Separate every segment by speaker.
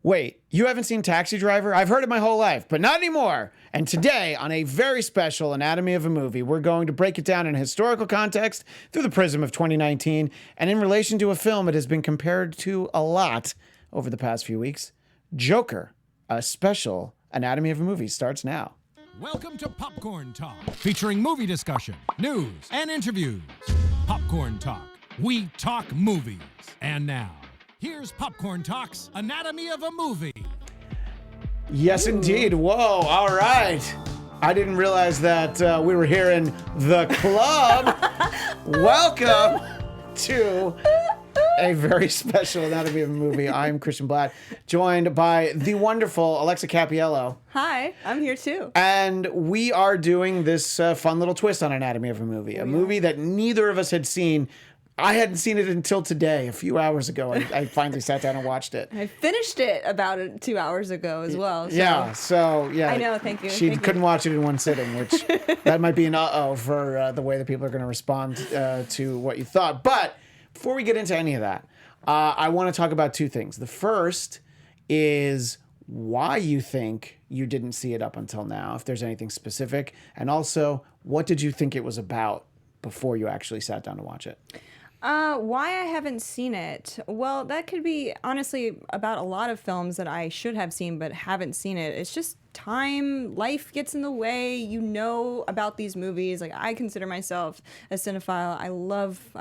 Speaker 1: Wait, you haven't seen Taxi Driver? I've heard it my whole life, but not anymore. And today, on a very special Anatomy of a Movie, we're going to break it down in a historical context through the prism of 2019 and in relation to a film that has been compared to a lot over the past few weeks. Joker, a special Anatomy of a Movie starts now.
Speaker 2: Welcome to Popcorn Talk, featuring movie discussion, news, and interviews. Popcorn Talk. We talk movies. And now, here's Popcorn Talk's Anatomy of a Movie.
Speaker 1: Yes, indeed. Whoa, all right. I didn't realize that we were here in the club. Welcome to a very special Anatomy of a Movie. I'm Christian Bladt, joined by the wonderful Alexa Cappiello.
Speaker 3: Hi, I'm here too.
Speaker 1: And we are doing this fun little twist on Anatomy of a Movie, a movie that neither of us had seen. I hadn't seen it until today, a few hours ago. I finally sat down and watched it.
Speaker 3: I finished it about 2 hours ago as well. So.
Speaker 1: Yeah.
Speaker 3: I know, thank you.
Speaker 1: She couldn't watch it in one sitting, which that might be an for the way that people are going to respond to what you thought. But before we get into any of that, I want to talk about two things. The first is why you think you didn't see it up until now, if there's anything specific. And also, what did you think it was about before you actually sat down to watch it?
Speaker 3: Why I haven't seen it? Well, that could be honestly about a lot of films that I should have seen but haven't seen it. It's just time, life gets in the way. You know about these movies. Like, I consider myself a cinephile. I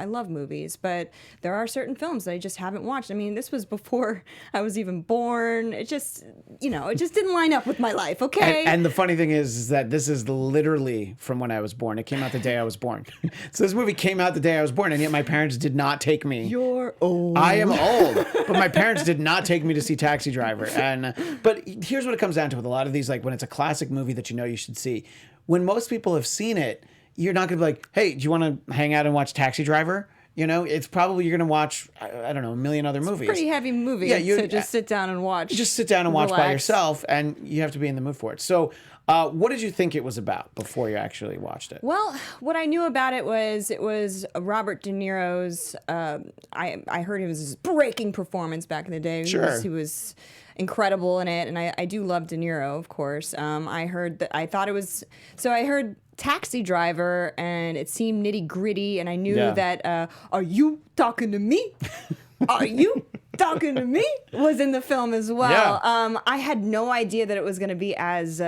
Speaker 3: love movies, but there are certain films that I just haven't watched. I mean, this was before I was even born. It just didn't line up with my life, okay?
Speaker 1: And the funny thing is that this is literally from when I was born. It came out the day I was born. So this movie came out the day I was born, and yet my parents did not take me.
Speaker 3: You're old.
Speaker 1: I am old, but my parents did not take me to see Taxi Driver. But here's what it comes down to with a lot of these, like when it's a classic movie that you know you should see. When most people have seen it, you're not going to be like, hey, do you want to hang out and watch Taxi Driver? You know, it's probably you're going to watch, I don't know, a million other movies.
Speaker 3: Pretty heavy movie to just sit down and watch.
Speaker 1: Just sit down and watch by yourself, and you have to be in the mood for it. So what did you think it was about before you actually watched it?
Speaker 3: Well, what I knew about it was Robert De Niro's, I heard it was his breaking performance back in the day.
Speaker 1: Sure.
Speaker 3: He was incredible in it, and I do love De Niro, of course. I heard Taxi Driver, and it seemed nitty gritty, and I knew that, are you talking to me? Are you talking to me? Was in the film as well.
Speaker 1: Yeah.
Speaker 3: I had no idea that it was going to be as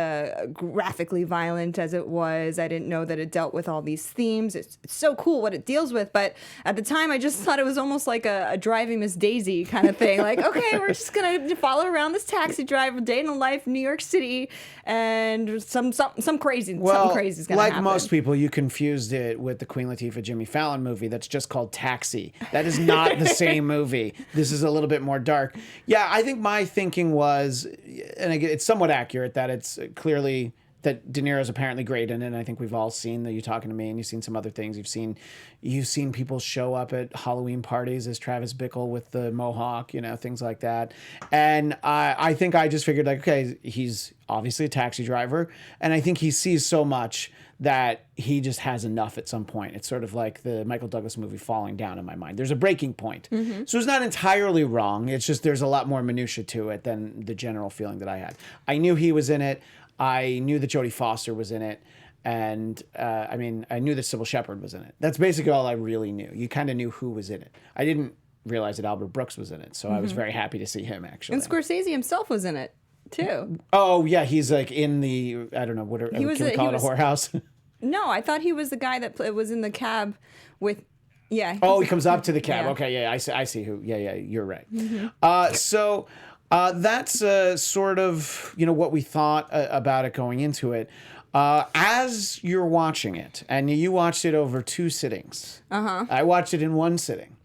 Speaker 3: graphically violent as it was. I didn't know that it dealt with all these themes. It's so cool what it deals with, but at the time I just thought it was almost like a Driving Miss Daisy kind of thing. Like, okay, we're just going to follow around this taxi driver, day in the life in New York City, and something crazy is going to happen.
Speaker 1: Like most people, you confused it with the Queen Latifah Jimmy Fallon movie that's just called Taxi. That is not the same movie. This is a little bit more dark. Yeah, I think my thinking was, and it's somewhat accurate, that it's clearly that De Niro's apparently great in it. And I think we've all seen that. You Talking to Me, and you've seen some other things. You've seen people show up at Halloween parties as Travis Bickle with the mohawk, things like that. And I think I just figured, like, okay, he's obviously a taxi driver, and I think he sees so much that he just has enough at some point. It's sort of like the Michael Douglas movie Falling Down in my mind. There's a breaking point. Mm-hmm. So it's not entirely wrong. It's just there's a lot more minutia to it than the general feeling that I had. I knew he was in it. I knew that Jodie Foster was in it. And I knew that Cybill Shepherd was in it. That's basically all I really knew. You kind of knew who was in it. I didn't realize that Albert Brooks was in it. So I was very happy to see him, actually.
Speaker 3: And Scorsese himself was in it too.
Speaker 1: Oh, yeah. He's like in the, I don't know, can we call it a whorehouse? No,
Speaker 3: I thought he was the guy that was in the cab with, yeah.
Speaker 1: Oh, he comes up to the cab.
Speaker 3: Yeah.
Speaker 1: Okay, yeah, I see who. Yeah, you're right. Mm-hmm. So that's sort of, what we thought about it going into it. As you're watching it, and you watched it over 2 sittings. Uh-huh. I watched it in 1 sitting.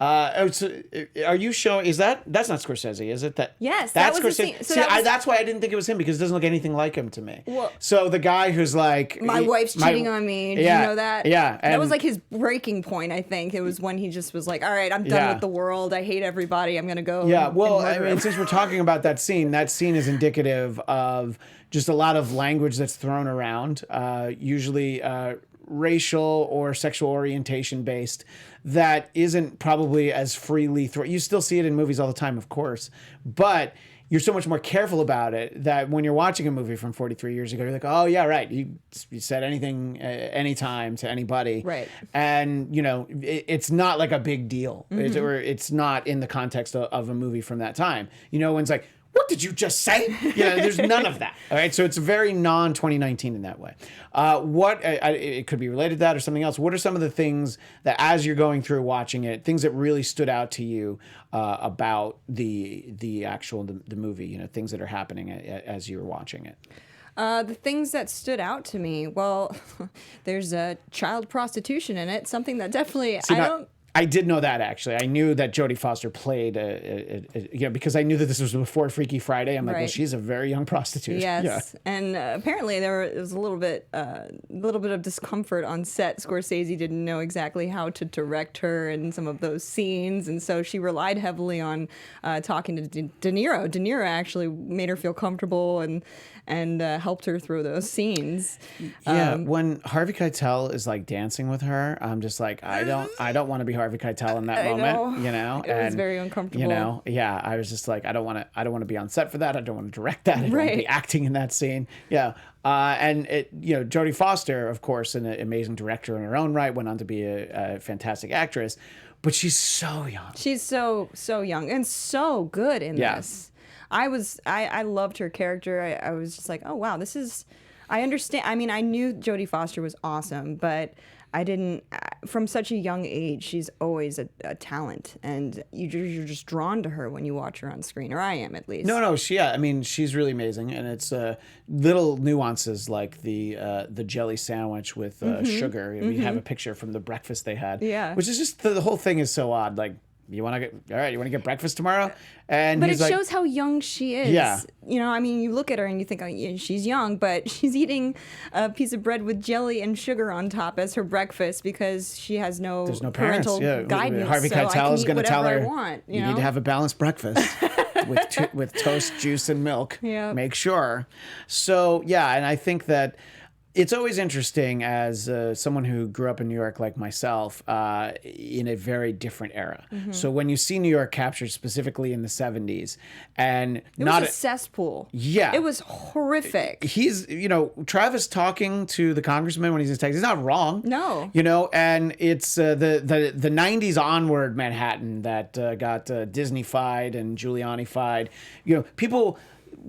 Speaker 1: So are you showing? That's not Scorsese, is it?
Speaker 3: Yes,
Speaker 1: that's
Speaker 3: that was
Speaker 1: Scorsese. See, that's why I didn't think it was him, because it doesn't look anything like him to me. Well, so the guy who's like,
Speaker 3: my wife's cheating on me. Did you know that?
Speaker 1: Yeah,
Speaker 3: that was like his breaking point. I think it was when he just was like, all right, I'm done with the world. I hate everybody. I'm gonna go.
Speaker 1: Yeah. Well, since we're talking about that scene is indicative of just a lot of language that's thrown around. Usually racial or sexual orientation based that isn't probably as freely you still see it in movies all the time, of course, but you're so much more careful about it that when you're watching a movie from 43 years ago, you're like, oh yeah, right. You said anything, anytime to anybody.
Speaker 3: Right.
Speaker 1: And it's not like a big deal. It's not in the context of a movie from that time. When it's like, what did you just say? There's none of that. All right. So it's very non-2019 in that way. It could be related to that or something else. What are some of the things that, as you're going through watching it, things that really stood out to you about the actual the movie? Things that are happening as you're watching it.
Speaker 3: The things that stood out to me, well, there's a child prostitution in it. Something that definitely
Speaker 1: I did know that, actually. I knew that Jodie Foster played, because I knew that this was before Freaky Friday. I'm like, well, she's a very young prostitute.
Speaker 3: Yes,
Speaker 1: yeah.
Speaker 3: And apparently there was a little bit of discomfort on set. Scorsese didn't know exactly how to direct her in some of those scenes, and so she relied heavily on talking to De Niro. De Niro actually made her feel comfortable and helped her through those scenes.
Speaker 1: Yeah, when Harvey Keitel is like dancing with her, I'm just like, I don't want to be Harvey Keitel in that moment.
Speaker 3: It was very uncomfortable.
Speaker 1: I was just like, I don't want to be on set for that. I don't want to direct that. I don't want to be acting in that scene. Yeah. And Jodie Foster, of course, an amazing director in her own right, went on to be a fantastic actress, but she's so young.
Speaker 3: She's so young and so good in this. I loved her character. I was just like, oh wow, I understand. I mean, I knew Jodie Foster was awesome, but I didn't, from such a young age, she's always a talent, and you're just drawn to her when you watch her on screen, or I am at least.
Speaker 1: No, she's really amazing, and it's little nuances like the jelly sandwich with sugar. We have a picture from the breakfast they had, which is just the whole thing is so odd. Like, you want to get breakfast tomorrow? And
Speaker 3: but it shows how young she is. Yeah. You look at her and you think, oh, yeah, she's young, but she's eating a piece of bread with jelly and sugar on top as her breakfast because she has no parental guidance.
Speaker 1: Harvey Keitel is going to tell her,
Speaker 3: you
Speaker 1: need to have a balanced breakfast with toast, juice, and milk.
Speaker 3: Yeah.
Speaker 1: Make sure. So, yeah, and I think that it's always interesting as someone who grew up in New York like myself in a very different era. So when you see New York captured specifically in the 70s and
Speaker 3: it was a cesspool. Yeah. It was horrific.
Speaker 1: He's, Travis talking to the congressman when he's in Texas, he's not wrong.
Speaker 3: No.
Speaker 1: And it's the 90s onward Manhattan that got Disney-fied and Giuliani-fied. People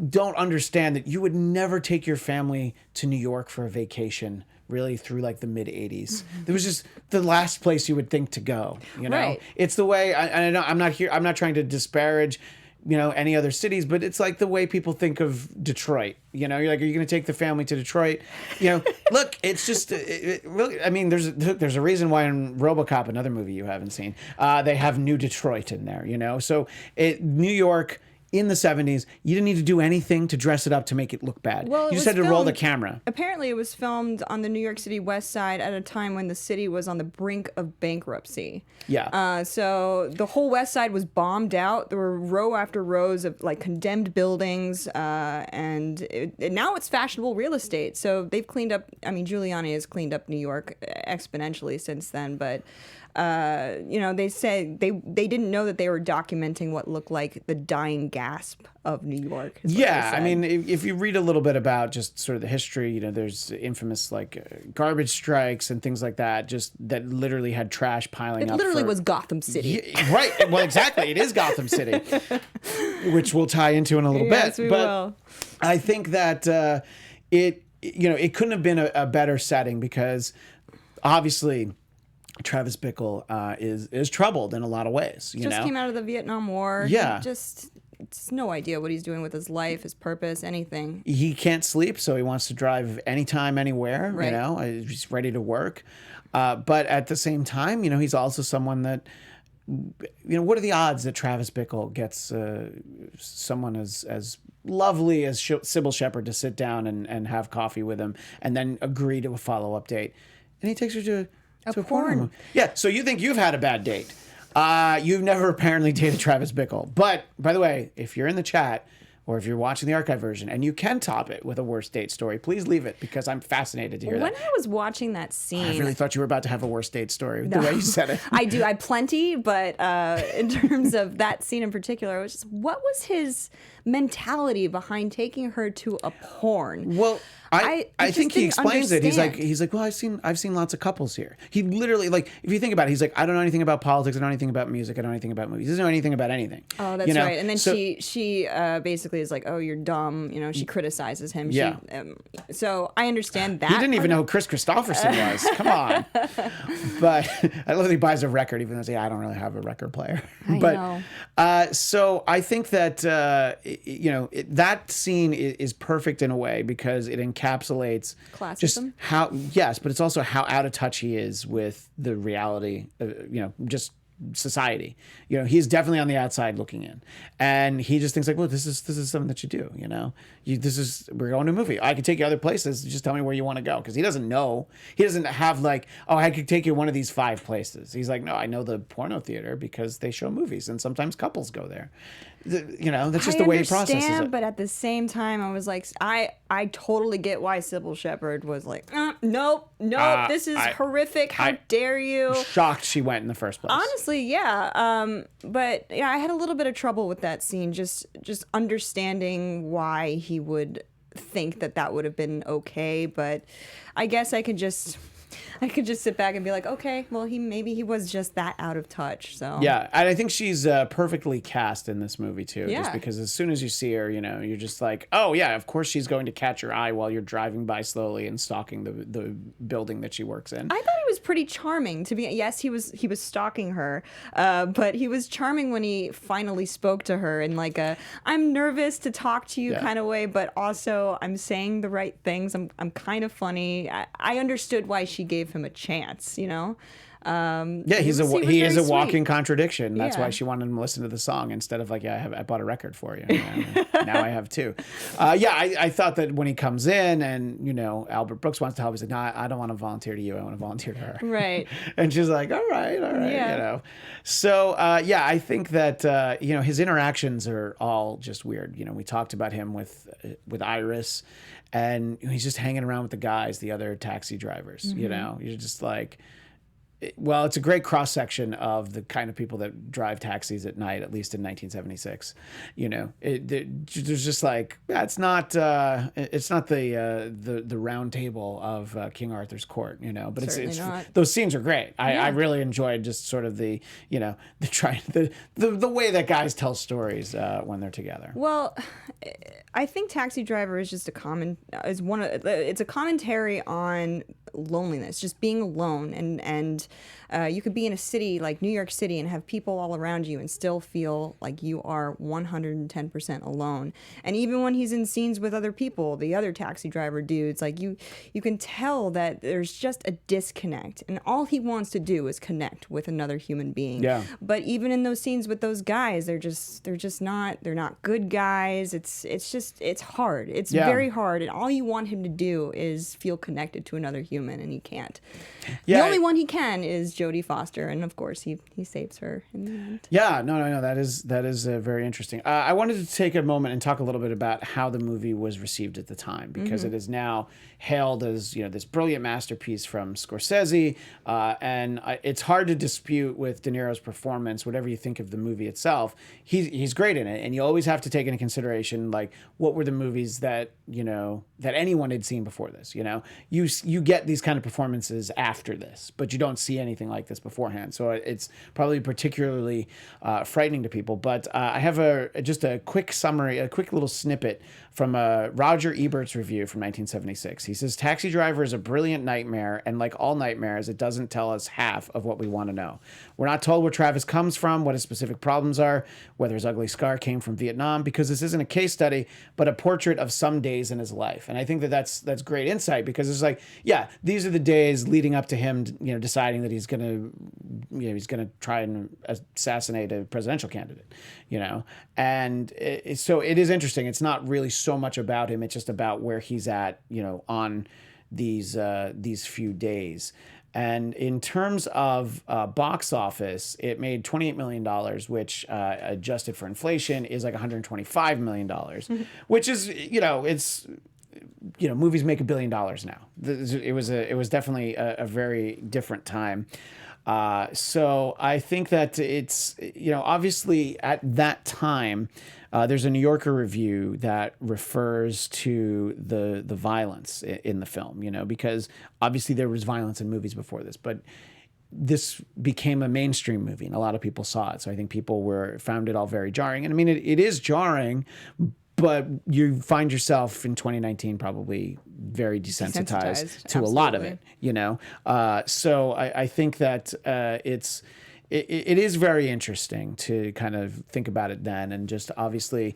Speaker 1: don't understand that you would never take your family to New York for a vacation really through like the mid 80s. It was just the last place you would think to go,
Speaker 3: Right.
Speaker 1: It's the way I know I'm not trying to disparage any other cities, but it's like the way people think of Detroit. You're like, are you going to take the family to Detroit? Look, it's just really. I mean, there's a reason why in RoboCop, another movie you haven't seen, they have New Detroit in there. So New York. In the 70s, you didn't need to do anything to dress it up to make it look bad.
Speaker 3: Well,
Speaker 1: you just had to roll the camera.
Speaker 3: Apparently, it was filmed on the New York City West Side at a time when the city was on the brink of bankruptcy.
Speaker 1: Yeah.
Speaker 3: So the whole West Side was bombed out. There were row after rows of like condemned buildings, and now it's fashionable real estate. So they've cleaned up. I mean, Giuliani has cleaned up New York exponentially since then, but. They said they didn't know that they were documenting what looked like the dying gasp of New York.
Speaker 1: Yeah, I mean, if you read a little bit about just sort of the history, there's infamous like garbage strikes and things like that, just that literally had trash piling up.
Speaker 3: It literally was Gotham City.
Speaker 1: Yeah, right. Well, exactly. It is Gotham City, which we'll tie into in a little bit.
Speaker 3: Yes, we will.
Speaker 1: I think that it couldn't have been a better setting because obviously Travis Bickle is troubled in a lot of ways.
Speaker 3: Just came out of the Vietnam War.
Speaker 1: Yeah.
Speaker 3: Just no idea what he's doing with his life, his purpose, anything.
Speaker 1: He can't sleep, so he wants to drive anytime, anywhere.
Speaker 3: Right.
Speaker 1: He's ready to work. But at the same time, he's also someone that, what are the odds that Travis Bickle gets someone as lovely as Cybill Shepherd to sit down and have coffee with him and then agree to a follow-up date? And he takes her to a porn. Yeah, so you think you've had a bad date. You've never apparently dated Travis Bickle. But, by the way, if you're in the chat, or if you're watching the archive version and you can top it with a worst date story, please leave it because I'm fascinated to hear
Speaker 3: When
Speaker 1: that.
Speaker 3: I was watching that scene,
Speaker 1: I really thought you were about to have a worst date story the way you said it.
Speaker 3: I do. I have plenty, but in terms of that scene in particular, it was just, what was his mentality behind taking her to a porn?
Speaker 1: Well, I
Speaker 3: just
Speaker 1: think he
Speaker 3: didn't
Speaker 1: explains it.
Speaker 3: understand.
Speaker 1: He's like, well, I've seen lots of couples here. He literally, like, if you think about it, he's like, I don't know anything about politics. I don't know anything about music. I don't know anything about movies. He doesn't know anything about anything.
Speaker 3: Oh, that's right. And then she basically is like, oh, you're dumb. She criticizes him.
Speaker 1: Yeah.
Speaker 3: So I understand that.
Speaker 1: He didn't even know who Chris Christopherson was. Come on. But I love that he buys a record, even though he's like, I don't really have a record player.
Speaker 3: I know.
Speaker 1: So I think that, that scene is perfect in a way because it encapsulates just
Speaker 3: Classism?
Speaker 1: but it's also how out of touch he is with the reality, just society. He's definitely on the outside looking in, and he just thinks like, well, this is something that you do. We're going to a movie. I could take you other places. Just tell me where you want to go, because he doesn't know. He doesn't have like, oh, I could take you one of these 5 places. He's like, no, I know the porno theater because they show movies, and sometimes couples go there. That's just the way he processes it.
Speaker 3: But at the same time, I was like, I totally get why Cybill Shepherd was like, nope, this is horrific. How dare you?
Speaker 1: Shocked she went in the first place.
Speaker 3: Honestly, yeah. But yeah, I had a little bit of trouble with that scene, just understanding why he would think that would have been okay. But I guess I could just sit back and be like, okay, well, maybe he was just that out of touch. So
Speaker 1: yeah, and I think she's perfectly cast in this movie too.
Speaker 3: Yeah.
Speaker 1: Just because as soon as you see her, you're just like, oh yeah, of course she's going to catch your eye while you're driving by slowly and stalking the building that she works in.
Speaker 3: I thought he was pretty charming. Yes, he was stalking her, but he was charming when he finally spoke to her in like a I'm nervous to talk to you kind of way, but also I'm saying the right things. I'm kind of funny. I understood why she gave him a chance. He is
Speaker 1: a walking contradiction. That's
Speaker 3: Yeah.
Speaker 1: why she wanted him to listen to the song instead of like, I bought a record for you. Now I have 2. I thought that when he comes in and Albert Brooks wants to help, he's like, no, I don't want to volunteer to you. I want to volunteer to her.
Speaker 3: Right.
Speaker 1: And she's like, all right.
Speaker 3: Yeah.
Speaker 1: So I think that his interactions are all just weird. We talked about him with Iris, and he's just hanging around with the guys, the other taxi drivers.
Speaker 3: Mm-hmm.
Speaker 1: You're just like. Well, it's a great cross section of the kind of people that drive taxis at night, at least in 1976. There's just like it's not the round table of King Arthur's court, but
Speaker 3: Certainly not.
Speaker 1: those scenes are great. I really enjoyed just sort of the way that guys tell stories when they're together.
Speaker 3: Well, I think Taxi Driver is just it's a commentary on loneliness, just being alone, and you could be in a city like New York City and have people all around you and still feel like you are 110% alone. And even when he's in scenes with other people, the other taxi driver dudes, like you can tell that there's just a disconnect, and all he wants to do is connect with another human being.
Speaker 1: Yeah.
Speaker 3: But even in those scenes with those guys, they're not good guys. It's hard. It's very hard, and all you want him to do is feel connected to another human, and he can't.
Speaker 1: Yeah,
Speaker 3: The only one he can is Jodie Foster, and of course he saves her in the end.
Speaker 1: Yeah, no. That is very interesting. I wanted to take a moment and talk a little bit about how the movie was received at the time, because it is now hailed as this brilliant masterpiece from Scorsese, and it's hard to dispute with De Niro's performance. Whatever you think of the movie itself, he's great in it, and you always have to take into consideration like what were the movies that that anyone had seen before this. You get these kind of performances after this, but you don't see anything like this beforehand. So it's probably particularly frightening to people. But I have just a quick summary, a quick little snippet from Roger Ebert's review from 1976. He says, Taxi Driver is a brilliant nightmare, and like all nightmares, it doesn't tell us half of what we want to know. We're not told where Travis comes from, what his specific problems are, whether his ugly scar came from Vietnam, because this isn't a case study, but a portrait of some days in his life. And I think that's great insight, because it's like, yeah, these are the days leading up to him, deciding that he's going to try and assassinate a presidential candidate, and so it is interesting. It's not really so much about him. It's just about where he's at, on these few days. And in terms of box office, it made $28 million, which adjusted for inflation is like $125 million, which is, it's, movies make $1 billion now. It was definitely a very different time. So I think that it's, obviously at that time, there's a New Yorker review that refers to the violence in the film, because obviously there was violence in movies before this, but this became a mainstream movie and a lot of people saw it. So I think people found it all very jarring. And I mean, it is jarring, but you find yourself in 2019 probably very desensitized to a lot of it, So I think that it is very interesting to kind of think about it then, and just obviously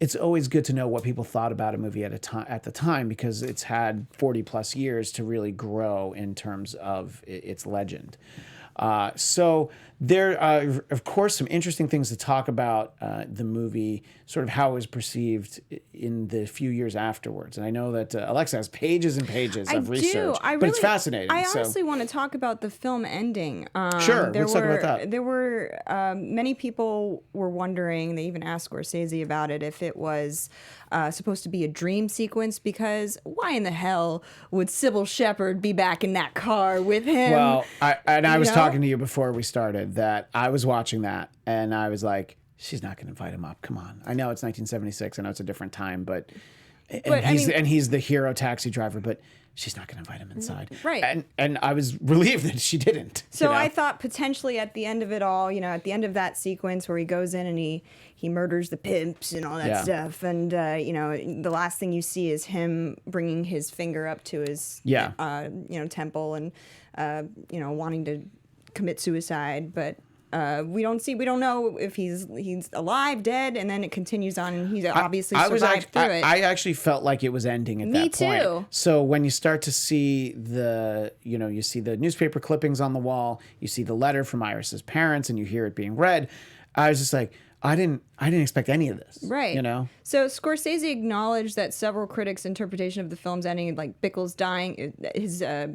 Speaker 1: it's always good to know what people thought about a movie at the time, because it's had 40 plus years to really grow in terms of its legend. So there are, of course, some interesting things to talk about the movie, sort of how it was perceived in the few years afterwards. And I know that Alexa has pages and pages of research, but it's fascinating.
Speaker 3: I honestly want to talk about the film ending.
Speaker 1: Sure, let's talk about that.
Speaker 3: There were many people were wondering, they even asked Scorsese about it, if it was supposed to be a dream sequence, because why in the hell would Cybill Shepherd be back in that car with him?
Speaker 1: Well, I was talking to you before we started that I was watching that and I was like, she's not going to invite him up. Come on. I know it's 1976. I know it's a different time, but he's the hero taxi driver, but she's not going to invite him inside.
Speaker 3: Right.
Speaker 1: And I was relieved that she didn't.
Speaker 3: So I thought potentially at the end of it all, at the end of that sequence where he goes in and he murders the pimps and all that stuff. And, the last thing you see is him bringing his finger up to his, temple and, wanting to commit suicide. But we don't know if he's alive, dead, and then it continues on, and he's obviously survived through it.
Speaker 1: I actually felt like it was ending at that point. Me too. So when you start to see you see the newspaper clippings on the wall, you see the letter from Iris's parents, and you hear it being read, I was just like, I didn't expect any of this.
Speaker 3: Right. So Scorsese acknowledged that several critics' interpretation of the film's ending, like Bickle's dying,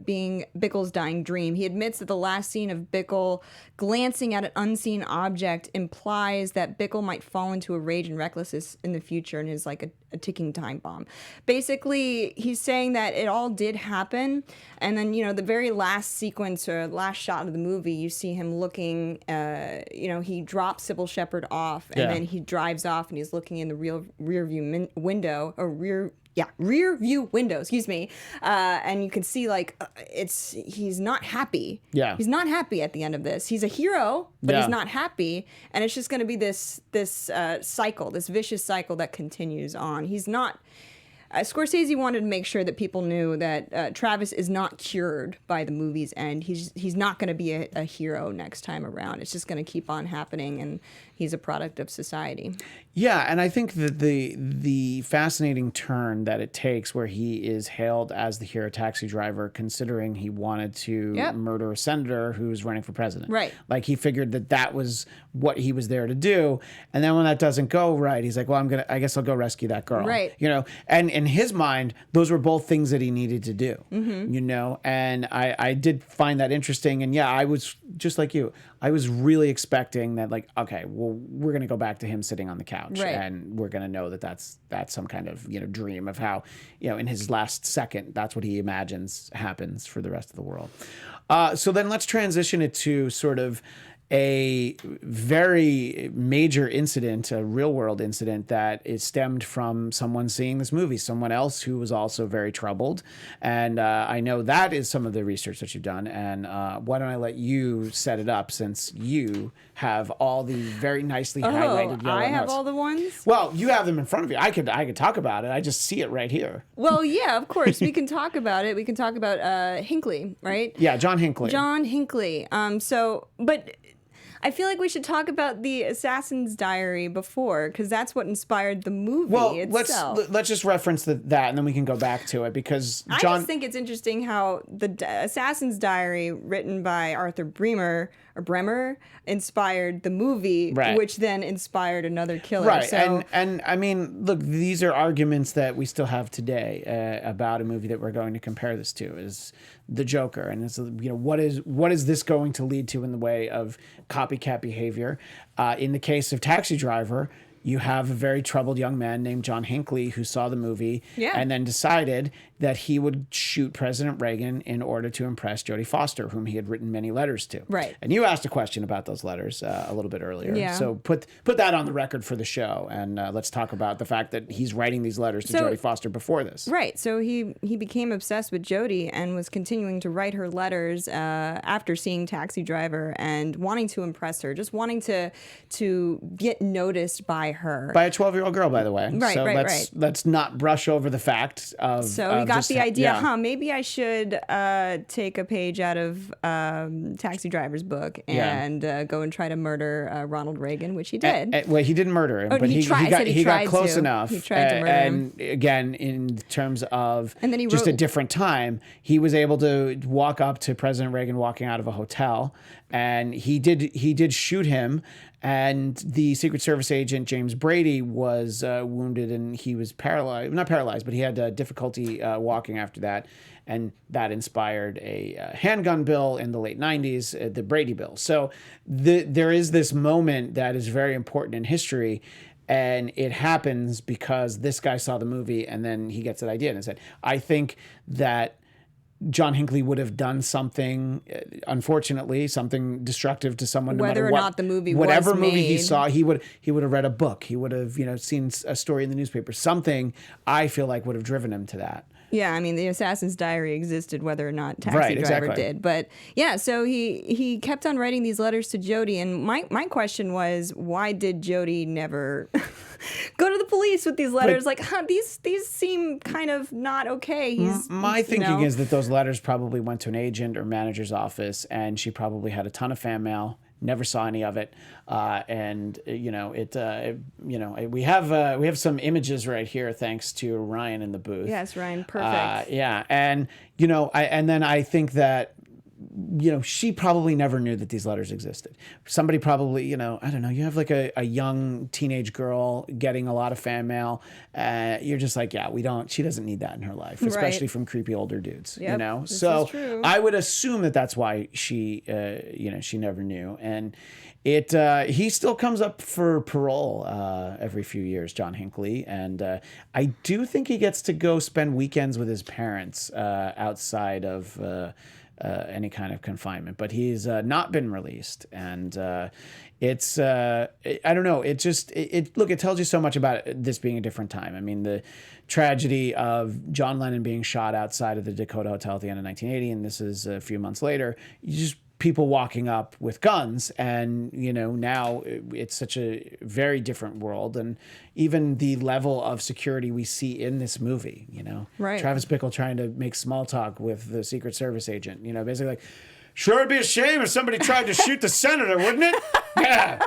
Speaker 3: being Bickle's dying dream. He admits that the last scene of Bickle glancing at an unseen object implies that Bickle might fall into a rage and recklessness in the future and is like a ticking time bomb. Basically, he's saying that it all did happen, and then the very last sequence or last shot of the movie, you see him looking. He drops Cybill Shepherd off, and then he drives off, and he's looking in the rear view window, excuse me, and you can see he's not happy. Yeah, he's not happy at the end of this. He's a hero, but he's not happy, and it's just going to be this cycle, this vicious cycle that continues on. He's not. Scorsese wanted to make sure that people knew that Travis is not cured by the movie's end. He's not going to be a hero next time around. It's just going to keep on happening, and he's a product of society.
Speaker 1: Yeah, and I think that the fascinating turn that it takes, where he is hailed as the hero taxi driver, considering he wanted to murder a senator who's running for president.
Speaker 3: Right.
Speaker 1: Like, he figured that was what he was there to do, and then when that doesn't go right, he's like, well, I guess I'll go rescue that girl.
Speaker 3: Right.
Speaker 1: And in his mind, those were both things that he needed to do. Mm-hmm. And I did find that interesting, and I was just like you. I was really expecting that, like, okay, well, we're going to go back to him sitting on the couch, and we're going to know that that's some kind of, dream of how, in his last second, that's what he imagines happens for the rest of the world. So then let's transition it to sort of a very major incident, a real world incident that is stemmed from someone seeing this movie, someone else who was also very troubled. And I know that is some of the research that you've done. And why don't I let you set it up, since you have all the very nicely highlighted yellow
Speaker 3: I have
Speaker 1: notes.
Speaker 3: all the ones?
Speaker 1: Well, you have them in front of you. I could talk about it. I just see it right here.
Speaker 3: Well, yeah, of course. We can talk about it. We can talk about Hinckley, right?
Speaker 1: Yeah, John Hinckley.
Speaker 3: John Hinckley. But I feel like we should talk about the Assassin's Diary before, because that's what inspired the movie
Speaker 1: Well,
Speaker 3: itself.
Speaker 1: let's just reference that, and then we can go back to it, because
Speaker 3: I just think it's interesting how the Assassin's Diary, written by Arthur Bremer, inspired the movie,
Speaker 1: Right.
Speaker 3: which then inspired another killer.
Speaker 1: Right,
Speaker 3: So,
Speaker 1: and I mean, look, these are arguments that we still have today about a movie that we're going to compare this to, is the Joker, and it's, what is this going to lead to in the way of copycat behavior? In the case of Taxi Driver, you have a very troubled young man named John Hinckley who saw the movie and then decided that he would shoot President Reagan in order to impress Jodie Foster, whom he had written many letters to.
Speaker 3: Right.
Speaker 1: And you asked a question about those letters a little bit earlier.
Speaker 3: Yeah.
Speaker 1: So put that on the record for the show, and let's talk about the fact that he's writing these letters to Jodie Foster before this.
Speaker 3: Right. So he became obsessed with Jodie and was continuing to write her letters after seeing Taxi Driver and wanting to impress her, just wanting to get noticed by her.
Speaker 1: By a 12-year-old girl, by the way.
Speaker 3: Right,
Speaker 1: so
Speaker 3: right.
Speaker 1: let's not brush over the fact of.
Speaker 3: So he got the idea,
Speaker 1: yeah.
Speaker 3: maybe I should take a page out of Taxi Driver's book and go and try to murder Ronald Reagan, which he did.
Speaker 1: Well, he didn't murder him,
Speaker 3: Oh,
Speaker 1: but
Speaker 3: he tried
Speaker 1: he got
Speaker 3: to.
Speaker 1: close enough.
Speaker 3: He tried to murder him.
Speaker 1: And again, in terms of
Speaker 3: And then he
Speaker 1: just
Speaker 3: wrote-
Speaker 1: a different time, he was able to walk up to President Reagan walking out of a hotel, and he did shoot him. And the Secret Service agent, James Brady, was wounded, and he was not paralyzed, but he had difficulty walking after that. And that inspired a handgun bill in the late 90s, the Brady bill. So there is this moment that is very important in history, and it happens because this guy saw the movie, and then he gets that idea and said, I think that John Hinckley would have done something, unfortunately, something destructive to someone.
Speaker 3: Whether
Speaker 1: no matter
Speaker 3: or
Speaker 1: what,
Speaker 3: not the movie
Speaker 1: whatever
Speaker 3: was
Speaker 1: movie he
Speaker 3: made.
Speaker 1: saw, he would have read a book. He would have seen a story in the newspaper. Something I feel like would have driven him to that.
Speaker 3: Yeah, I mean, the Assassin's Diary existed whether or not Taxi
Speaker 1: Right,
Speaker 3: Driver
Speaker 1: exactly.
Speaker 3: did. But yeah, so he kept on writing these letters to Jodie, and my question was, why did Jodie never go to the police with these letters? These seem kind of not okay.
Speaker 1: My thinking is that those letters probably went to an agent or manager's office, and she probably had a ton of fan mail. Never saw any of it, and we have some images right here, thanks to Ryan in the booth.
Speaker 3: Yes, Ryan, perfect.
Speaker 1: Yeah, and I think that she probably never knew that these letters existed. Somebody probably, I don't know, you have like a young teenage girl getting a lot of fan mail. You're just like, she doesn't need that in her life, especially from creepy older dudes,
Speaker 3: Yep, this
Speaker 1: So
Speaker 3: is true.
Speaker 1: I would assume that that's why she never knew. And he still comes up for parole every few years, John Hinckley. And I do think he gets to go spend weekends with his parents outside of any kind of confinement, but he's not been released, and it's I don't know. It tells you so much about this being a different time. I mean, the tragedy of John Lennon being shot outside of the Dakota Hotel at the end of 1980, and this is a few months later. People walking up with guns, and now it's such a very different world, and even the level of security we see in this movie,
Speaker 3: Right.
Speaker 1: Travis Bickle trying to make small talk with the Secret Service agent, basically like, sure, it'd be a shame if somebody tried to shoot the senator, wouldn't it? Yeah.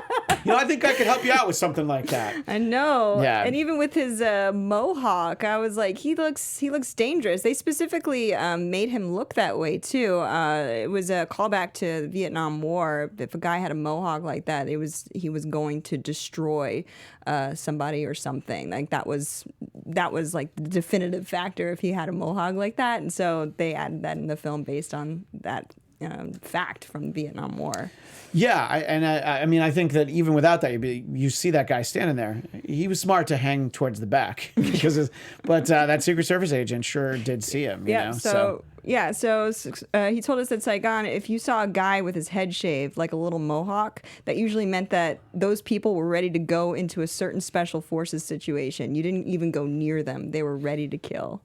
Speaker 1: I think I could help you out with something like that.
Speaker 3: I know.
Speaker 1: Yeah.
Speaker 3: And even with his mohawk, I was like, he looks dangerous. They specifically made him look that way too. It was a callback to the Vietnam War. If a guy had a mohawk like that, he was going to destroy somebody or something. Like that was like the definitive factor if he had a mohawk like that. And so they added that in the film based on that fact from the Vietnam War.
Speaker 1: Yeah, I think that even without that, you see that guy standing there. He was smart to hang towards the back, but that Secret Service agent sure did see him.
Speaker 3: So he told us at Saigon, if you saw a guy with his head shaved, like a little mohawk, that usually meant that those people were ready to go into a certain special forces situation. You didn't even go near them; they were ready to kill.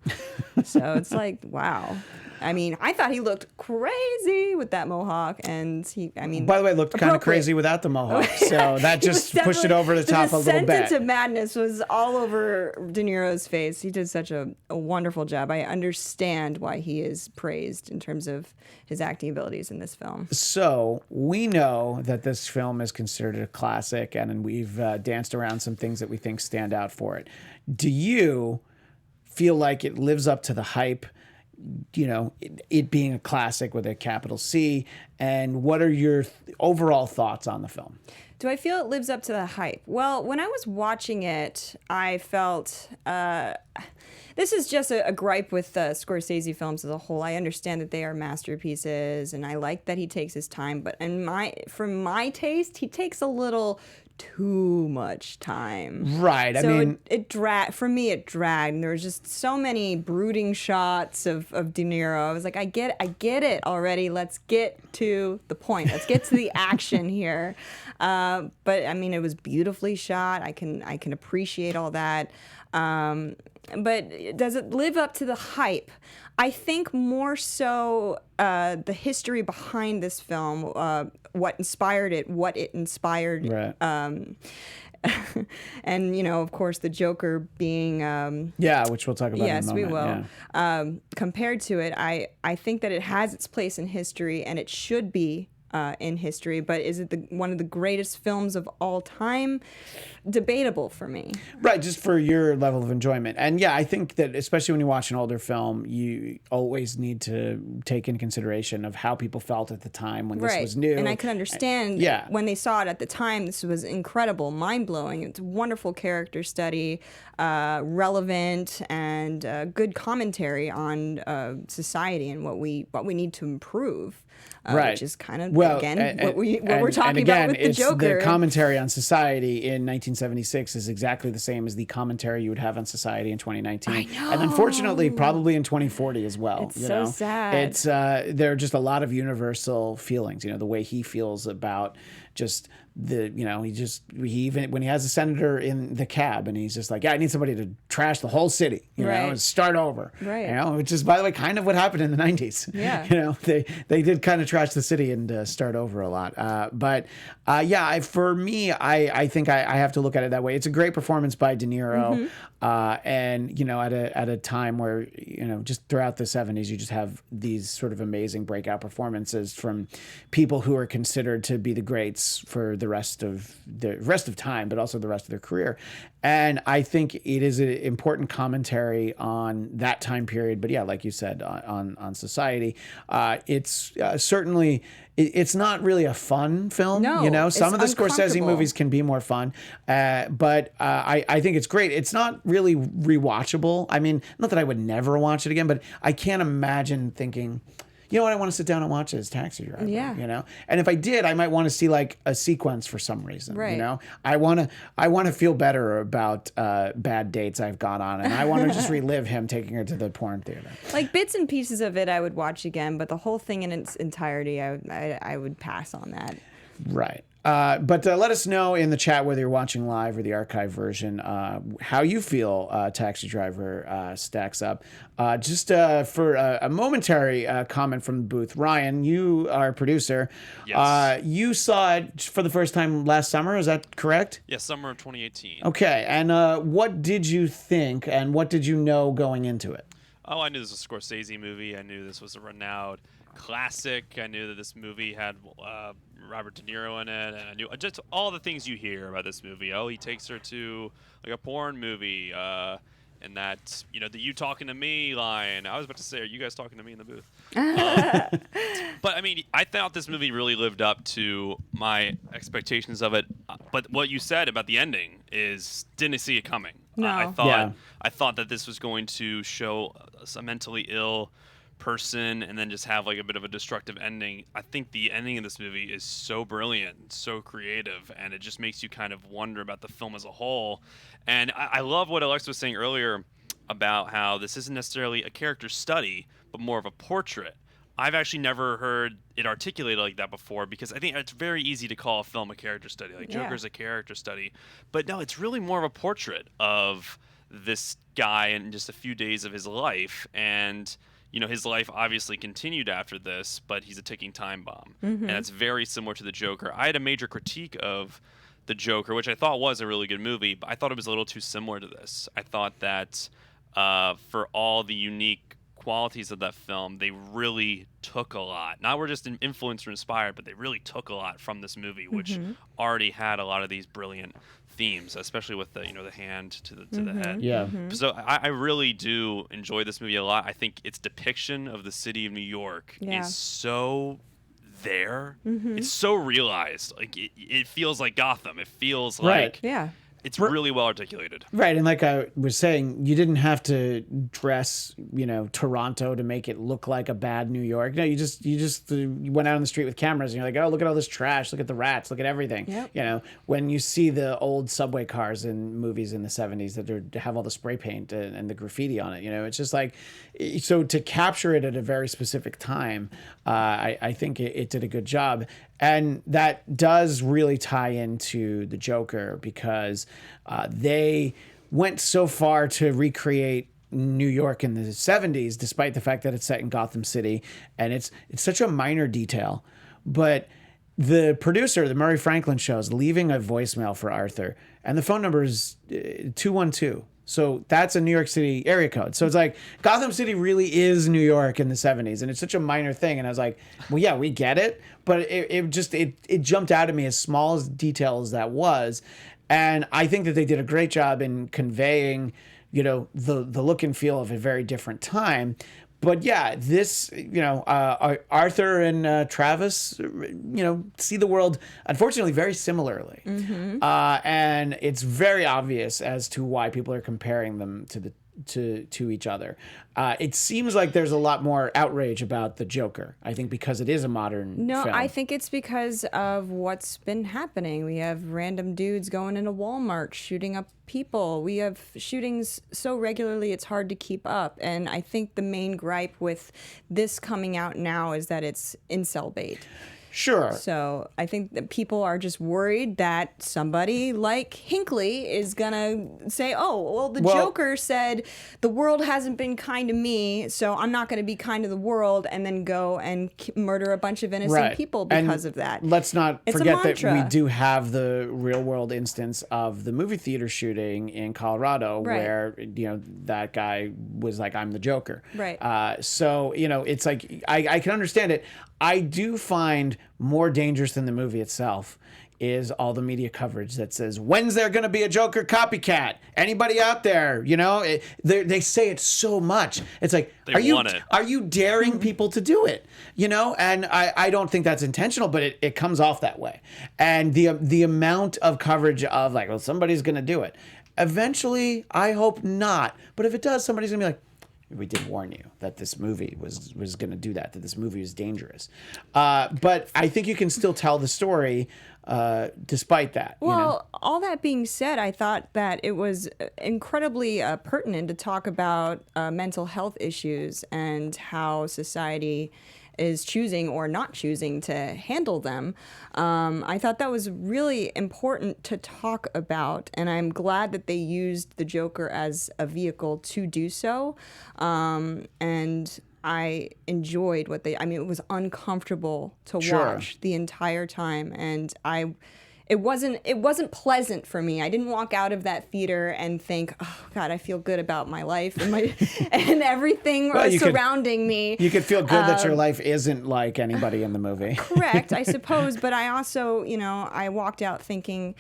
Speaker 3: So it's like, wow. I mean, I thought he looked crazy with that mohawk, and
Speaker 1: by the way, looked kind of crazy without the mohawk, so that just pushed it over the top a little bit.
Speaker 3: The descent into madness was all over De Niro's face. He did such a wonderful job. I understand why he is praised in terms of his acting abilities in this film.
Speaker 1: So we know that this film is considered a classic, and we've danced around some things that we think stand out for it. Do you feel like it lives up to the hype? You know, it being a classic with a capital C, and what are your overall thoughts on the film?
Speaker 3: Do I feel it lives up to the hype? Well, when I was watching it, I felt this is just a gripe with Scorsese films as a whole. I understand that they are masterpieces, and I like that he takes his time. But for my taste, he takes a little too much time.
Speaker 1: Right.
Speaker 3: So
Speaker 1: I mean,
Speaker 3: it dragged. For me, it dragged. And there was just so many brooding shots of De Niro. I was like, I get it already. Let's get to the point. Let's get to the action here. But I mean, it was beautifully shot. I can appreciate all that. But does it live up to the hype? I think more so the history behind this film, what inspired it, what it inspired.
Speaker 1: right.
Speaker 3: And, you know, of course, the Joker being...
Speaker 1: Yeah, which we'll talk about
Speaker 3: yes,
Speaker 1: in a moment.
Speaker 3: we will.
Speaker 1: Yeah.
Speaker 3: Compared to it, I think that it has its place in history, and it should be in history, but is it one of the greatest films of all time? Debatable for me.
Speaker 1: Right, just for your level of enjoyment. And yeah, I think that especially when you watch an older film, you always need to take in consideration of how people felt at the time when this was new.
Speaker 3: And I can understand
Speaker 1: Yeah.
Speaker 3: when they saw it at the time, this was incredible, mind-blowing. It's a wonderful character study, relevant, and good commentary on society and what we need to improve.
Speaker 1: Right.
Speaker 3: Which is kind of,
Speaker 1: what
Speaker 3: we're talking about with the Joker.
Speaker 1: The commentary on society in 1976 is exactly the same as the commentary you would have on society in 2019.
Speaker 3: I know.
Speaker 1: And unfortunately, probably in 2040 as well.
Speaker 3: It's so sad.
Speaker 1: It's there are just a lot of universal feelings. You know, the way he feels about just he even when he has a senator in the cab and he's just like, yeah, I need somebody to trash the whole city, you know, and start over,
Speaker 3: right?
Speaker 1: You know, which is, by the way, kind of what happened in the 90s.
Speaker 3: Yeah,
Speaker 1: you know, they did kind of trash the city and start over a lot. For me, I think I have to look at it that way. It's a great performance by De Niro, and you know, at a time where, you know, just throughout the 70s, you just have these sort of amazing breakout performances from people who are considered to be the greats for the rest of time, but also the rest of their career. And I think it is an important commentary on that time period. But yeah, like you said, on society, it's certainly it's not really a fun film.
Speaker 3: No,
Speaker 1: you know, some of the Scorsese
Speaker 3: uncomfortable.
Speaker 1: movies can be more fun, but I think it's great. It's not really rewatchable. I mean, not that I would never watch it again, but I can't imagine thinking, you know what, I want to sit down and watch this Taxi Driver.
Speaker 3: Yeah.
Speaker 1: You know? And if I did, I might want to see like a sequence for some reason.
Speaker 3: Right.
Speaker 1: You know? I want to feel better about bad dates I've gone on, and I want to just relive him taking her to the porn theater.
Speaker 3: Like bits and pieces of it I would watch again, but the whole thing in its entirety, I would pass on that.
Speaker 1: Right. But let us know in the chat, whether you're watching live or the archive version, how you feel Taxi Driver stacks up. Just for a momentary comment from the booth, Ryan, you are a producer.
Speaker 4: Yes.
Speaker 1: You saw it for the first time last summer, is that correct?
Speaker 4: Yes, summer of 2018.
Speaker 1: Okay, and what did you think, and what did you know going into it?
Speaker 4: Oh, I knew this was a Scorsese movie. I knew this was a renowned classic. I knew that this movie had Robert De Niro in it, and I knew just all the things you hear about this movie. Oh, he takes her to like a porn movie, and that, you know, the "you talking to me" line. I was about to say, are you guys talking to me in the booth? But I mean, I thought this movie really lived up to my expectations of it. But what you said about the ending is didn't see it coming.
Speaker 3: No.
Speaker 4: I thought that this was going to show a mentally ill person and then just have like a bit of a destructive ending. I think the ending of this movie is so brilliant, so creative, and it just makes you kind of wonder about the film as a whole. And I love what Alexa was saying earlier about how this isn't necessarily a character study, but more of a portrait. I've actually never heard it articulated like that before, because I think it's very easy to call a film a character study. Like Joker's a character study. But no, it's really more of a portrait of this guy in just a few days of his life. And you know, his life obviously continued after this, but he's a ticking time bomb. And it's very similar to the Joker. I had a major critique of the Joker, which I thought was a really good movie, but I thought it was a little too similar to this. I thought that for all the unique qualities of that film, they really took a lot. Not were just influenced or inspired, but they really took a lot from this movie, which already had a lot of these brilliant themes, especially with the the hand to the head.
Speaker 1: Yeah.
Speaker 4: So I really do enjoy this movie a lot. I think its depiction of the city of New York is so there. It's so realized. Like it feels like Gotham. It feels like it's really well articulated.
Speaker 1: Right, and like I was saying, you didn't have to dress, Toronto to make it look like a bad New York. No, you just you went out on the street with cameras and you're like, oh, look at all this trash, look at the rats, look at everything.
Speaker 3: Yep.
Speaker 1: When you see the old subway cars in movies in the 70s that have all the spray paint and the graffiti on it, it's just like, so to capture it at a very specific time, I think it did a good job. And that does really tie into the Joker because they went so far to recreate New York in the 70s, despite the fact that it's set in Gotham City. And it's such a minor detail. But the producer, the Murray Franklin show, is leaving a voicemail for Arthur. And the phone number is 212. So that's a New York City area code. So it's like Gotham City really is New York in the 70s. And it's such a minor thing. And I was like, well, yeah, we get it. But it jumped out at me, as small as detail as that was. And I think that they did a great job in conveying, the look and feel of a very different time. But yeah, this, Arthur and Travis, see the world, unfortunately, very similarly. And it's very obvious as to why people are comparing them to each other. It seems like there's a lot more outrage about the Joker, I think, because it is a modern film.
Speaker 3: I think it's because of what's been happening. We have random dudes going into Walmart shooting up people. We have shootings so regularly it's hard to keep up. And I think the main gripe with this coming out now is that it's incel bait.
Speaker 1: Sure.
Speaker 3: So I think that people are just worried that somebody like Hinckley is going to say, oh, well, the Joker said the world hasn't been kind to me, so I'm not going to be kind to the world, and then go and murder a bunch of innocent people because of that.
Speaker 1: Let's not forget that we do have the real world instance of the movie theater shooting in Colorado where, that guy was like, I'm the Joker.
Speaker 3: Right.
Speaker 1: So, it's like, I can understand it. I do find more dangerous than the movie itself is all the media coverage that says, when's there going to be a Joker copycat? Anybody out there? They say it so much. It's like, are you daring people to do it? And I don't think that's intentional, but it comes off that way. And the amount of coverage of like, well, somebody's going to do it. Eventually, I hope not. But if it does, somebody's going to be like, we did warn you that this movie was going to do that this movie was dangerous. But I think you can still tell the story despite that.
Speaker 3: Well, all that being said, I thought that it was incredibly pertinent to talk about mental health issues and how society is choosing or not choosing to handle them. I thought that was really important to talk about, and I'm glad that they used the Joker as a vehicle to do so. And I enjoyed it was uncomfortable to watch the entire time, and it wasn't pleasant for me. I didn't walk out of that theater and think, oh God, I feel good about my life and and everything surrounding me.
Speaker 1: You could feel good that your life isn't like anybody in the movie.
Speaker 3: Correct, I suppose. But I also, I walked out thinking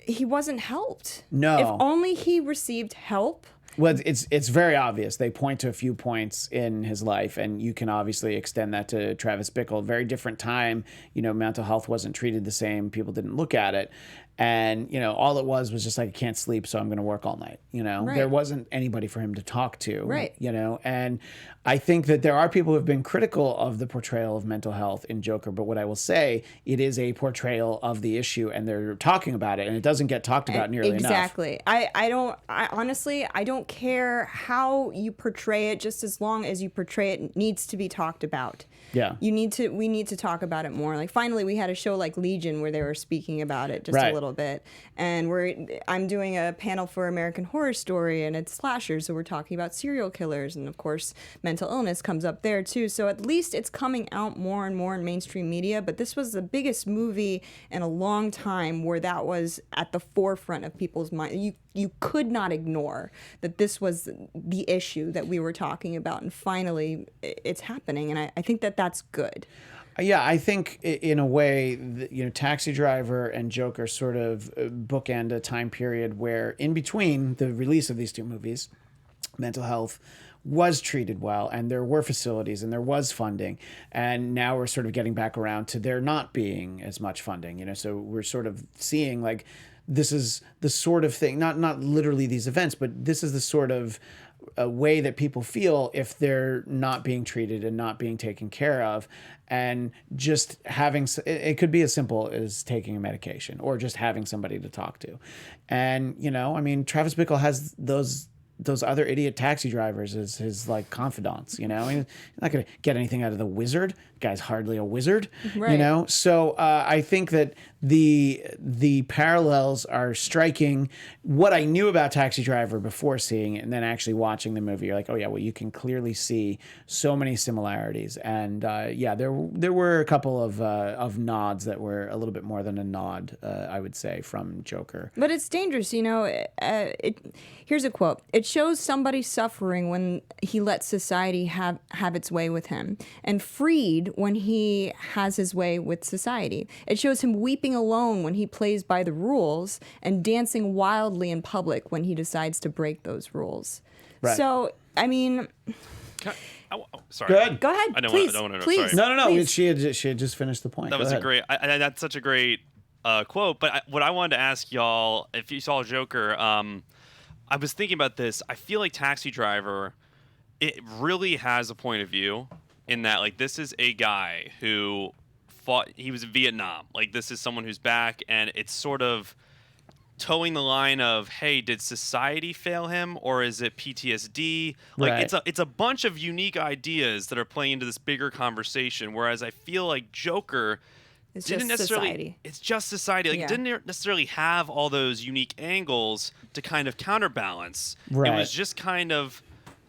Speaker 3: he wasn't helped.
Speaker 1: No.
Speaker 3: If only he received help.
Speaker 1: Well, it's very obvious. They point to a few points in his life, and you can obviously extend that to Travis Bickle. Very different time. Mental health wasn't treated the same. People didn't look at it. And, all it was just like, I can't sleep, so I'm going to work all night.
Speaker 3: Right.
Speaker 1: There wasn't anybody for him to talk to.
Speaker 3: Right.
Speaker 1: And I think that there are people who have been critical of the portrayal of mental health in Joker. But what I will say, it is a portrayal of the issue, and they're talking about it, and it doesn't get talked about nearly enough.
Speaker 3: Exactly. I honestly, I don't care how you portray it, just as long as you portray it needs to be talked about.
Speaker 1: Yeah.
Speaker 3: We need to talk about it more. Like, finally, we had a show like Legion where they were speaking about it just a little little bit. And I'm doing a panel for American Horror Story, and it's slashers, so we're talking about serial killers, and of course mental illness comes up there too. So at least it's coming out more and more in mainstream media, but this was the biggest movie in a long time where that was at the forefront of people's mind. You could not ignore that this was the issue that we were talking about, and finally it's happening, and I think that that's good.
Speaker 1: Yeah, I think in a way, Taxi Driver and Joker sort of bookend a time period where in between the release of these two movies, mental health was treated well, and there were facilities and there was funding, and now we're sort of getting back around to there not being as much funding, so we're sort of seeing like this is the sort of thing, not literally these events, but this is the sort of a way that people feel if they're not being treated and not being taken care of, and just having, it could be as simple as taking a medication or just having somebody to talk to. And, Travis Bickle has those other idiot taxi drivers as his like confidants, he's not going to get anything out of the wizard. The guy's hardly a wizard,
Speaker 3: right.
Speaker 1: So I think that the parallels are striking. What I knew about Taxi Driver before seeing it and then actually watching the movie, you're like, oh yeah, well you can clearly see so many similarities. And there were a couple of nods that were a little bit more than a nod, I would say, from Joker.
Speaker 3: But it's dangerous, here's a quote. It shows somebody suffering when he lets society have its way with him, and freed when he has his way with society. It shows him weeping alone when he plays by the rules, and dancing wildly in public when he decides to break those rules. Right. So, I mean...
Speaker 4: Sorry.
Speaker 1: Go
Speaker 3: ahead.
Speaker 4: I don't
Speaker 3: please.
Speaker 4: Want to.
Speaker 3: Please.
Speaker 4: Sorry.
Speaker 1: No. She had just finished the point.
Speaker 4: That was a great... that's such a great quote. But what I wanted to ask y'all, if you saw Joker, I was thinking about this. I feel like Taxi Driver, it really has a point of view in that, like, this is a guy who fought, he was in Vietnam. Like, this is someone who's back, and it's sort of towing the line of, hey, did society fail him, or is it PTSD? Like,
Speaker 1: right.
Speaker 4: it's a bunch of unique ideas that are playing into this bigger conversation, whereas I feel like Joker...
Speaker 3: It's
Speaker 4: didn't
Speaker 3: just
Speaker 4: necessarily
Speaker 3: society.
Speaker 4: It's just society. Like,
Speaker 3: Yeah.
Speaker 4: it didn't necessarily have all those unique angles to kind of counterbalance.
Speaker 1: Right.
Speaker 4: It was just kind of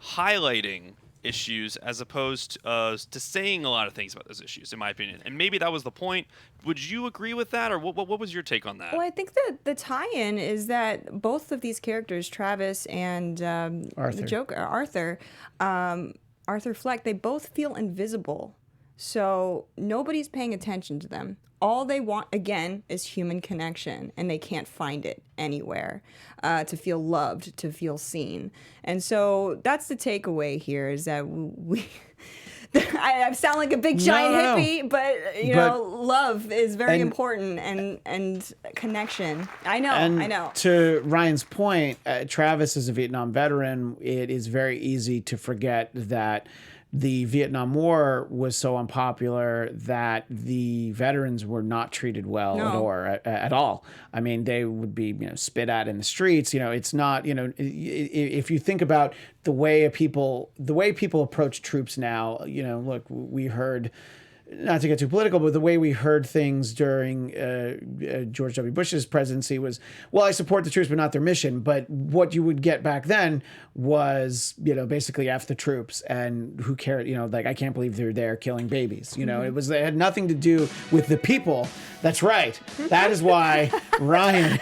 Speaker 4: highlighting issues as opposed to saying a lot of things about those issues, in my opinion. And maybe that was the point. Would you agree with that, or what was your take on that?
Speaker 3: Well, I think that the tie-in is that both of these characters, Travis and the Joker, Arthur Fleck, they both feel invisible. So nobody's paying attention to them. All they want, again, is human connection, and they can't find it anywhere to feel loved, to feel seen. And so that's the takeaway here, is that we... I sound like a big giant hippie, but love is very important, and connection. I know.
Speaker 1: To Ryan's point, Travis is a Vietnam veteran. It is very easy to forget that the Vietnam War was so unpopular that the veterans were not treated well at all. I mean, they would be spit at in the streets. It's not, if you think about the way people approach troops now, look, we heard, not to get too political, but the way we heard things during George W. Bush's presidency was, well, I support the troops, but not their mission. But what you would get back then was, basically F the troops, and who cared, like, I can't believe they're there killing babies. It had nothing to do with the people. That's right. That is why Ryan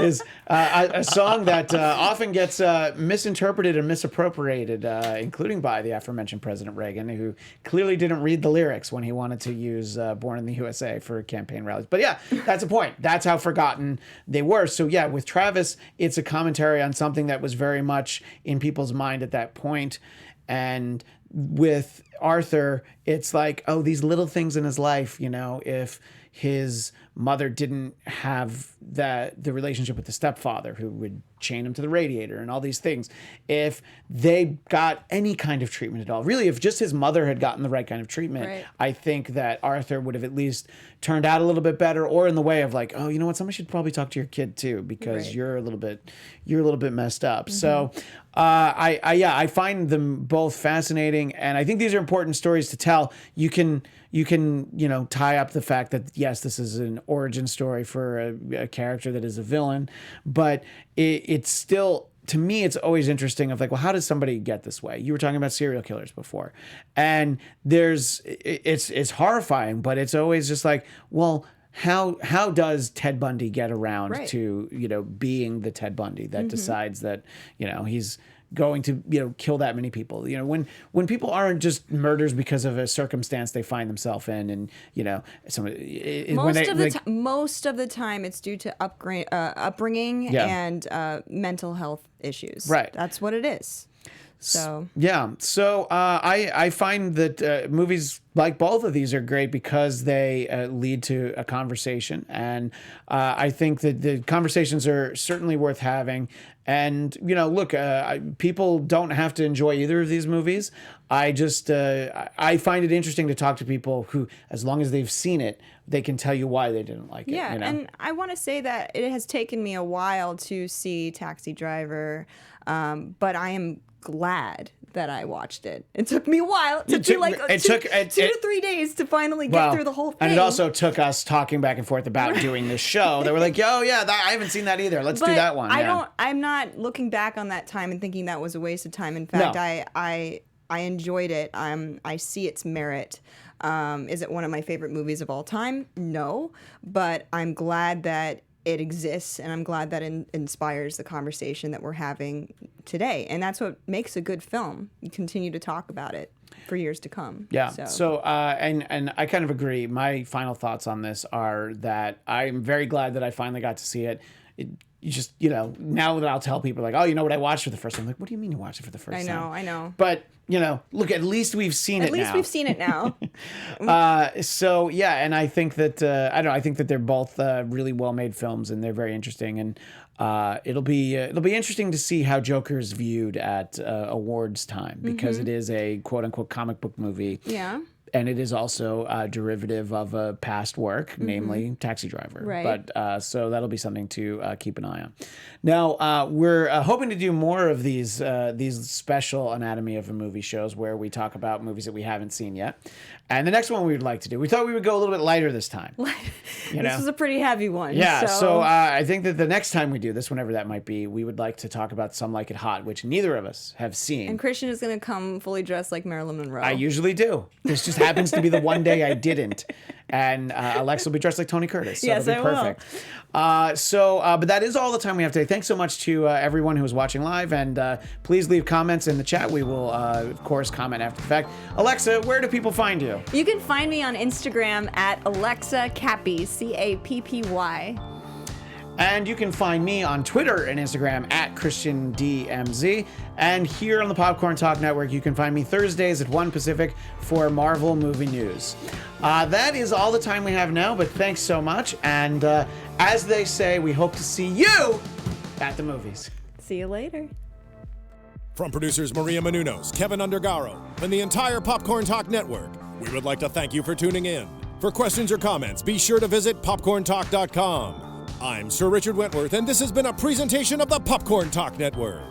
Speaker 1: is a song that often gets misinterpreted and misappropriated, including by the aforementioned President Reagan, who clearly didn't read the lyrics when he wanted to use Born in the USA for campaign rallies. But yeah, that's a point. That's how forgotten they were. So yeah, with Travis, it's a commentary on something that was very much in people's mind at that point. And with Arthur, it's like, oh, these little things in his life, if his mother didn't have the relationship with the stepfather who would chain him to the radiator and all these things, if they got any kind of treatment at all, really, if just his mother had gotten the right kind of treatment, right, I think that Arthur would have at least turned out a little bit better, or in the way of like, oh, you know what, somebody should probably talk to your kid too, because right, you're a little bit messed up. Mm-hmm. So I find them both fascinating, and I think these are important stories to tell. You can tie up the fact that yes, this is an origin story for a character that is a villain, but it's still, to me, it's always interesting of like, well, how does somebody get this way? You were talking about serial killers before, and it's horrifying, but it's always just like, well, how does Ted Bundy get around
Speaker 3: Right.
Speaker 1: to, being the Ted Bundy that decides that, he's going to, kill that many people? When people aren't just murders because of a circumstance they find themselves in, and,
Speaker 3: Most of the time, it's due to upbringing
Speaker 1: Yeah.
Speaker 3: and mental health issues.
Speaker 1: Right.
Speaker 3: That's what it is. So
Speaker 1: Yeah. So I find that movies like both of these are great because they lead to a conversation. And I think that the conversations are certainly worth having. And, look, people don't have to enjoy either of these movies. I just, I find it interesting to talk to people who, as long as they've seen it, they can tell you why they didn't like it.
Speaker 3: yeah, and I want to say that it has taken me a while to see Taxi Driver, but I am glad that I watched it. It took me a while. It took me like two to 3 days to finally get through the whole thing.
Speaker 1: And it also took us talking back and forth about doing this show. They were like, "Oh yeah, I haven't seen that either. Let's do that one."
Speaker 3: I'm not looking back on that time and thinking that was a waste of time. In fact,
Speaker 1: No.
Speaker 3: I enjoyed it. I see its merit. Is it one of my favorite movies of all time? No, but I'm glad that it exists, and I'm glad that it inspires the conversation that we're having today. And that's what makes a good film. You continue to talk about it for years to come.
Speaker 1: Yeah. So and I kind of agree. My final thoughts on this are that I'm very glad that I finally got to see it. You just, now that I'll tell people like, oh, you know what I watched for the first time? I'm like, what do you mean you watched it for the first time?
Speaker 3: I know.
Speaker 1: But, look, at least we've seen it now.
Speaker 3: At least we've seen it now.
Speaker 1: So, yeah, and I think that, I think that they're both really well-made films, and they're very interesting. And it'll be interesting to see how Joker's viewed at awards time, because it is a quote-unquote comic book movie.
Speaker 3: Yeah.
Speaker 1: And it is also a derivative of a past work, namely Taxi Driver.
Speaker 3: Right.
Speaker 1: But so that'll be something to keep an eye on. Now, we're hoping to do more of these special Anatomy of a Movie shows where we talk about movies that we haven't seen yet. And the next one we would like to do, we thought we would go a little bit lighter this time.
Speaker 3: This was a pretty heavy one.
Speaker 1: Yeah, so I think that the next time we do this, whenever that might be, we would like to talk about Some Like It Hot, which neither of us have seen.
Speaker 3: And Christian is going to come fully dressed like Marilyn Monroe.
Speaker 1: I usually do. This just happens to be the one day I didn't. And Alexa will be dressed like Tony Curtis. So
Speaker 3: Yes,
Speaker 1: it'll be perfect. But that is all the time we have today. Thanks so much to everyone who was watching live. And please leave comments in the chat. We will, of course, comment after the fact. Alexa, where do people find you?
Speaker 3: You can find me on Instagram at Alexa Cappiello, Cappy.
Speaker 1: And you can find me on Twitter and Instagram at ChristianDMZ. And here on the Popcorn Talk Network, you can find me Thursdays at 1 Pacific for Marvel movie news. That is all the time we have now, but thanks so much. And as they say, we hope to see you at the movies.
Speaker 3: See you later.
Speaker 2: From producers Maria Menounos, Kevin Undergaro, and the entire Popcorn Talk Network, we would like to thank you for tuning in. For questions or comments, be sure to visit popcorntalk.com. I'm Sir Richard Wentworth, and this has been a presentation of the Popcorn Talk Network.